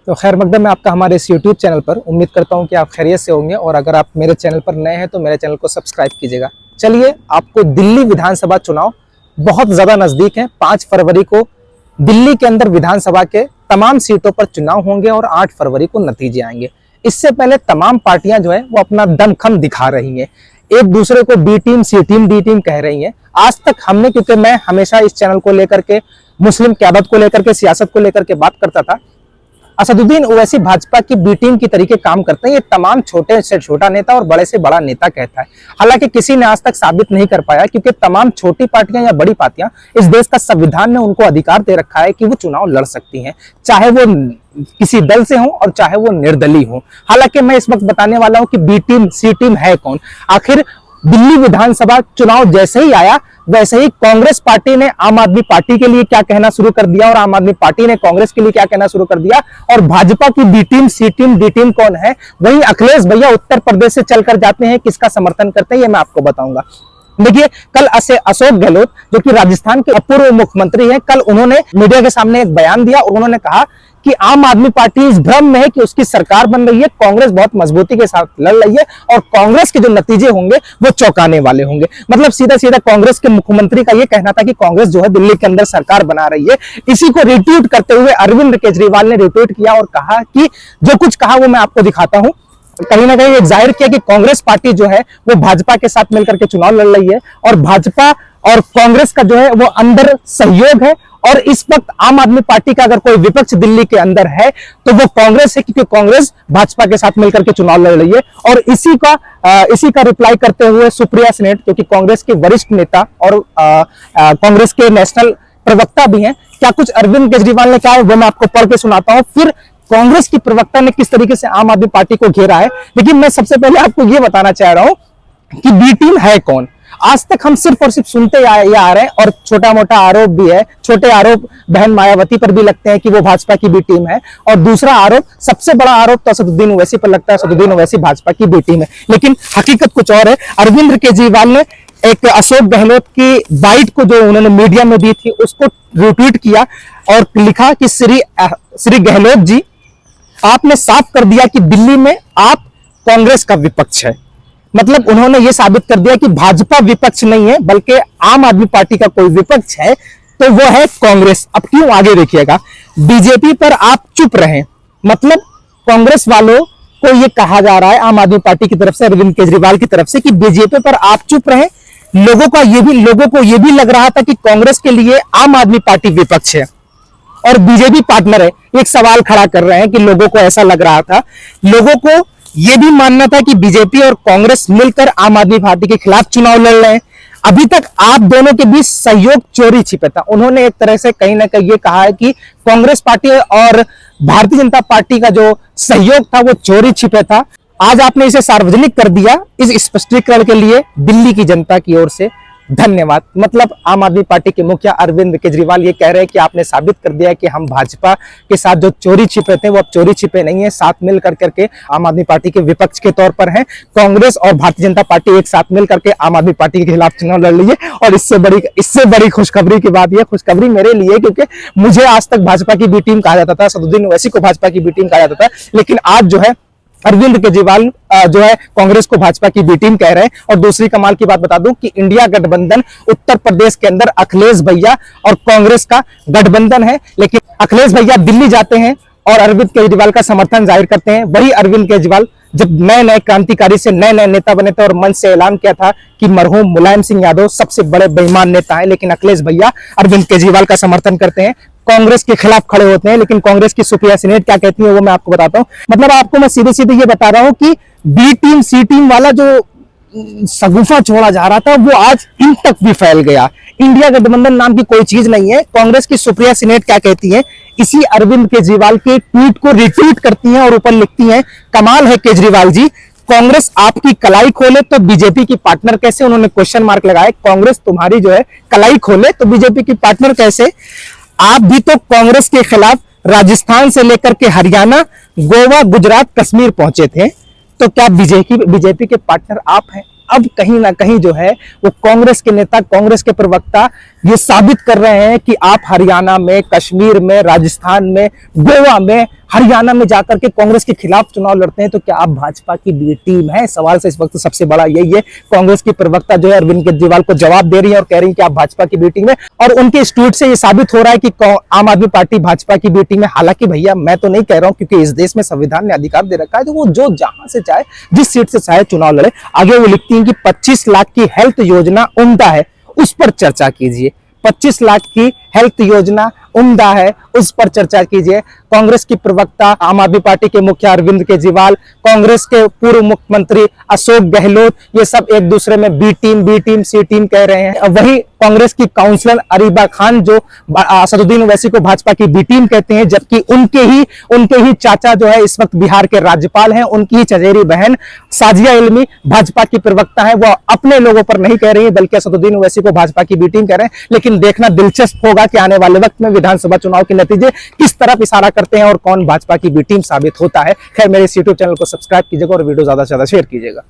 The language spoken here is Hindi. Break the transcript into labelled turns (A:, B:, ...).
A: तो खैर मकदम है आपका हमारे इस YouTube चैनल पर। उम्मीद करता हूं कि आप खैरियत से होंगे और अगर आप मेरे चैनल पर नए हैं तो मेरे चैनल को सब्सक्राइब कीजिएगा। चलिए, आपको दिल्ली विधानसभा चुनाव बहुत ज़्यादा नज़दीक है। 5 फरवरी को दिल्ली के अंदर विधानसभा के तमाम सीटों पर चुनाव होंगे और 8 फरवरी को नतीजे आएंगे। इससे पहले तमाम पार्टियां जो है वो अपना दमखम दिखा रही हैं, एक दूसरे को बी टीम, सी टीम, डी टीम कह रही हैं। आज तक हमने, क्योंकि मैं हमेशा इस चैनल को लेकर के, मुस्लिम क़यादत को लेकर के, सियासत को लेकर के बात करता था, असदुद्दीन ओवैसी भाजपा की बी टीम की तरीके काम करते हैं। ये तमाम छोटे से छोटा नेता और बड़े से बड़ा नेता कहता है। हालांकि किसी ने आज तक साबित नहीं कर पाया, क्योंकि तमाम छोटी पार्टियां या बड़ी पार्टियां, इस देश का संविधान ने उनको अधिकार दे रखा है कि वो चुनाव लड़ सकती हैं, चाहे वो किसी दल से हो और चाहे वो निर्दलीय हो। हालांकि मैं इस वक्त बताने वाला हूं कि बी टीम, सी टीम है कौन। आखिर दिल्ली विधानसभा चुनाव जैसे ही आया वैसे ही कांग्रेस पार्टी ने आम आदमी पार्टी के लिए क्या कहना शुरू कर दिया और आम आदमी पार्टी ने कांग्रेस के लिए क्या कहना शुरू कर दिया। और भाजपा की बी टीम, सी टीम, डी टीम कौन है, वहीं अखिलेश भैया उत्तर प्रदेश से चलकर जाते हैं, किसका समर्थन करते हैं, ये मैं आपको बताऊंगा। देखिए, कल अशोक गहलोत जो कि राजस्थान के पूर्व मुख्यमंत्री हैं, कल उन्होंने मीडिया के सामने एक बयान दिया और उन्होंने कहा कि आम आदमी पार्टी इस भ्रम में है कि उसकी सरकार बन रही है, कांग्रेस बहुत मजबूती के साथ लड़ रही है और कांग्रेस के जो नतीजे होंगे वो चौंकाने वाले होंगे। मतलब सीधा सीधा कांग्रेस के मुख्यमंत्री का ये कहना था कि कांग्रेस जो है दिल्ली के अंदर सरकार बना रही है। इसी को रिट्वीट करते हुए अरविंद केजरीवाल ने रिट्वीट किया और कहा कि जो कुछ कहा वो मैं आपको दिखाता हूं। कहीं ना कहीं एक जाहिर किया कि कांग्रेस पार्टी जो है वो भाजपा के साथ मिलकर के चुनाव लड़ रही है और भाजपा और कांग्रेस का जो है वो अंदर सहयोग है। और इस वक्त आम आदमी पार्टी का अगर कोई विपक्ष दिल्ली के अंदर है तो वो कांग्रेस है, क्योंकि कांग्रेस भाजपा के साथ मिलकर के चुनाव लड़ रही है। और इसी का रिप्लाई करते हुए सुप्रिया सेनेट, जो कि कांग्रेस के वरिष्ठ नेता और कांग्रेस के नेशनल प्रवक्ता भी हैं, क्या कुछ अरविंद केजरीवाल ने कहा है वो मैं आपको पढ़ के सुनाता हूं। फिर कांग्रेस की प्रवक्ता ने किस तरीके से आम आदमी पार्टी को घेरा है। लेकिन मैं सबसे पहले आपको ये बताना चाह रहा हूं कि बी टीम है कौन। आज तक हम सिर्फ और सिर्फ सुनते आ रहे हैं और छोटा मोटा आरोप भी है। छोटे आरोप बहन मायावती पर भी लगते हैं कि वो भाजपा की बी टीम है, और दूसरा आरोप, सबसे बड़ा आरोप तो असदुद्दीन ओवैसी पर लगता है, असदुद्दीन ओवैसी भाजपा की बी टीम है। लेकिन हकीकत कुछ और है। अरविंद केजरीवाल ने एक अशोक गहलोत की बाइट को जो उन्होंने मीडिया में दी थी उसको रिट्वीट किया और लिखा कि श्री गहलोत जी, आपने साफ कर दिया कि दिल्ली में आप कांग्रेस का विपक्ष है। मतलब उन्होंने ये साबित कर दिया कि भाजपा विपक्ष नहीं है बल्कि आम आदमी पार्टी का कोई विपक्ष है तो वो है कांग्रेस। अब क्यों, आगे देखिएगा। बीजेपी पर आप चुप रहें, मतलब कांग्रेस वालों को ये कहा जा रहा है आम आदमी पार्टी की तरफ से, अरविंद केजरीवाल की तरफ से, कि बीजेपी पर आप चुप रहें। लोगों को ये भी लग रहा था कि कांग्रेस के लिए आम आदमी पार्टी विपक्ष है और बीजेपी पार्टनर है। एक सवाल खड़ा कर रहे हैं कि लोगों को ऐसा लग रहा था। लोगों को यह भी मानना था कि बीजेपी और कांग्रेस मिलकर आम आदमी पार्टी के खिलाफ चुनाव लड़ रहे हैं। अभी तक आप दोनों के बीच सहयोग चोरी छिपे था। उन्होंने एक तरह से कहीं ना कहीं ये कहा है कि कांग्रेस पार्टी और भारतीय जनता पार्टी का जो सहयोग था वो चोरी छिपे था। आज आपने इसे सार्वजनिक कर दिया। इस स्पष्टीकरण के लिए दिल्ली की जनता की ओर से धन्यवाद। मतलब आम आदमी पार्टी के मुखिया अरविंद केजरीवाल ये कह रहे हैं कि आपने साबित कर दिया कि हम भाजपा के साथ जो चोरी छिपे थे वो अब चोरी छिपे नहीं है, साथ मिल करके आम आदमी पार्टी के विपक्ष के तौर पर हैं। कांग्रेस और भारतीय जनता पार्टी एक साथ मिल करके आम आदमी पार्टी के खिलाफ चुनाव लड़ रही है। और इससे बड़ी खुशखबरी की बात यह, खुशखबरी मेरे लिए, क्योंकि मुझे आज तक भाजपा की बी टीम कहा जाता था, असदुद्दीन ओवैसी को भाजपा की बी टीम कहा जाता था, लेकिन आज जो है अरविंद केजरीवाल जो है कांग्रेस को भाजपा की बी टीम कह रहे हैं। और दूसरी कमाल की बात बता दूं कि इंडिया गठबंधन उत्तर प्रदेश के अंदर अखिलेश भैया और कांग्रेस का गठबंधन है। लेकिन अखिलेश भैया दिल्ली जाते हैं और अरविंद केजरीवाल का समर्थन जाहिर करते हैं। वही अरविंद केजरीवाल जब नए क्रांतिकारी से नए नेता बने थे और मंच से ऐलान किया था कि मरहूम मुलायम सिंह यादव सबसे बड़े बेईमान नेता हैं, लेकिन अखिलेश भैया अरविंद केजरीवाल का समर्थन करते हैं, कांग्रेस के खिलाफ खड़े होते हैं। लेकिन कांग्रेस की सुप्रिया सेनेट क्या कहती है वो मैं आपको बताता हूं। मतलब आपको मैं सीधे सीधे ये बता रहा हूं कि बी टीम, सी टीम वाला जो सगुफा छोड़ा जा रहा था वो आज इन तक भी फैल गया। इंडिया गठबंधन नाम की कोई चीज नहीं है। कांग्रेस की सुप्रिया सेनेट क्या कहती है, इसी अरविंद केजरीवाल के ट्वीट को रिट्वीट करती हैं और ऊपर लिखती हैं, कमाल है केजरीवाल जी, कांग्रेस आपकी कलाई खोले तो बीजेपी की पार्टनर कैसे। उन्होंने क्वेश्चन मार्क लगाए, कांग्रेस तुम्हारी जो है कलाई खोले तो बीजेपी की पार्टनर कैसे। आप भी तो कांग्रेस के खिलाफ राजस्थान से लेकर के हरियाणा, गोवा, गुजरात, कश्मीर पहुंचे थे, तो क्या बीजेपी के पार्टनर आप हैं। अब कहीं ना कहीं जो है वो कांग्रेस के नेता, कांग्रेस के प्रवक्ता ये साबित कर रहे हैं कि आप हरियाणा में, कश्मीर में, राजस्थान में, गोवा में हरियाणा में जाकर के कांग्रेस के खिलाफ चुनाव लड़ते हैं, तो क्या आप भाजपा की बी टीम है? सवाल से इस वक्त सबसे बड़ा यही है। कांग्रेस की प्रवक्ता जो है अरविंद केजरीवाल को जवाब दे रही है और कह रही है कि आप भाजपा की बी टीम है, और उनके इस ट्वीट से ये साबित हो रहा है कि आम आदमी पार्टी भाजपा की बी टीम है। हालांकि भैया मैं तो नहीं कह रहा हूं, क्योंकि इस देश में संविधान ने अधिकार दे रखा है, तो वो जो जहां से चाहे, जिस सीट से चाहे चुनाव लड़े। आगे वो लिखती हैं कि 25 लाख की हेल्थ योजना उम्दा है, उस पर चर्चा कीजिए। 25 लाख की हेल्थ योजना उम्दा है, उस पर चर्चा कीजिए। कांग्रेस की प्रवक्ता आम आदमी पार्टी के मुखिया अरविंद केजरीवाल, कांग्रेस के पूर्व मुख्यमंत्री अशोक गहलोत, ये सब एक दूसरे में बी टीम सी टीम कह रहे हैं। वही कांग्रेस की काउंसलर अरीबा खान जो असदुद्दीन ओवैसी को भाजपा की बी टीम कहते हैं, जबकि उनके ही चाचा जो है इस वक्त बिहार के राज्यपाल हैं, उनकी ही चचेरी बहन साजिया इल्मी भाजपा की प्रवक्ता है, वो अपने लोगों पर नहीं कह रही है, बल्कि असदुद्दीन ओवैसी को भाजपा की बी टीम कह रहे हैं। लेकिन देखना दिलचस्प होगा कि आने वाले वक्त में विधानसभा चुनाव के नतीजे किस तरफ इशारा करते हैं और कौन भाजपा की बी टीम साबित होता है। खैर, मेरे इस यूट्यूब चैनल को सब्सक्राइब कीजिएगा और वीडियो ज्यादा से ज्यादा शेयर कीजिएगा।